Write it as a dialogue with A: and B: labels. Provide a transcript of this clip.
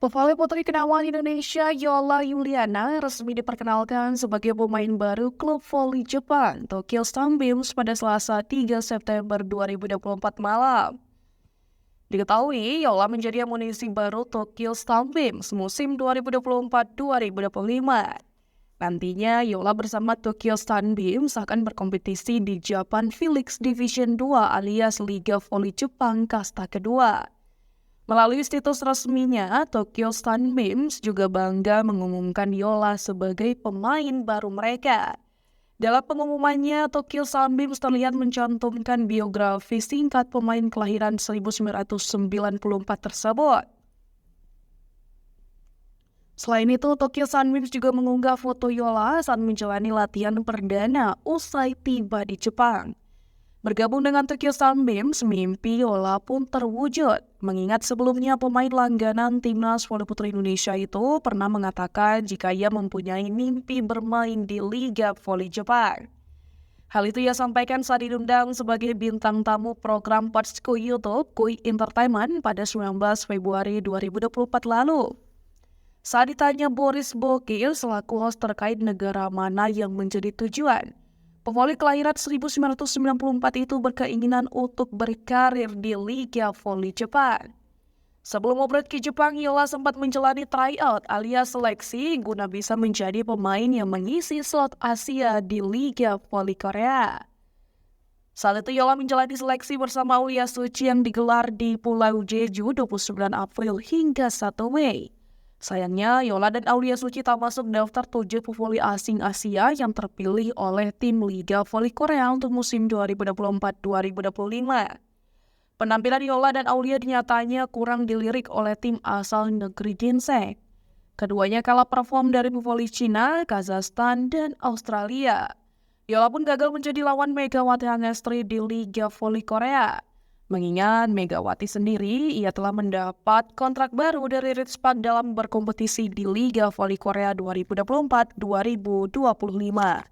A: Pevoli putri kenamaan Indonesia Yola Yuliana resmi diperkenalkan sebagai pemain baru klub voli Jepang Tokyo Sunbeams pada Selasa 3 September 2024 malam. Diketahui, Yola menjadi amunisi baru Tokyo Sunbeams musim 2024-2025. Nantinya, Yola bersama Tokyo Sunbeams akan berkompetisi di Japan Felix Division 2 alias Liga Voli Jepang Kasta kedua. Melalui situs resminya, Tokyo Sunbeams juga bangga mengumumkan Yola sebagai pemain baru mereka. Dalam pengumumannya, Tokyo Sunbeams terlihat mencantumkan biografi singkat pemain kelahiran 1994 tersebut. Selain itu, Tokyo Sunbeams juga mengunggah foto Yola saat menjalani latihan perdana usai tiba di Jepang. Bergabung dengan Tokyo Sunbeams, mimpi Yola pun terwujud. Mengingat sebelumnya pemain langganan timnas voli putri Indonesia itu pernah mengatakan jika ia mempunyai mimpi bermain di Liga Voli Jepang. Hal itu ia sampaikan saat diundang sebagai bintang tamu program Podsku YouTube Kui Entertainment pada 19 Februari 2024 lalu. Saat ditanya Boris Bokil selaku host terkait negara mana yang menjadi tujuan, pevoli kelahiran 1994 itu berkeinginan untuk berkarir di Liga Voli Jepang. Sebelum operasi ke Jepang, Yola sempat menjalani tryout alias seleksi guna bisa menjadi pemain yang mengisi slot Asia di Liga Voli Korea. Saat itu Yola menjalani seleksi bersama Aulia Suci yang digelar di Pulau Jeju 29 April hingga 1 Mei. Sayangnya, Yola dan Aulia Suci tak masuk daftar 7 pevoli asing Asia yang terpilih oleh tim Liga Voli Korea untuk musim 2024-2025. Penampilan Yola dan Aulia dinyatanya kurang dilirik oleh tim asal negeri Ginseng. Keduanya kalah perform dari pevoli Cina, Kazakhstan, dan Australia. Yola pun gagal menjadi lawan Megawati Hangestri di Liga Voli Korea. Mengingat Megawati sendiri, ia telah mendapat kontrak baru dari Ritspad dalam berkompetisi di Liga Voli Korea 2024-2025.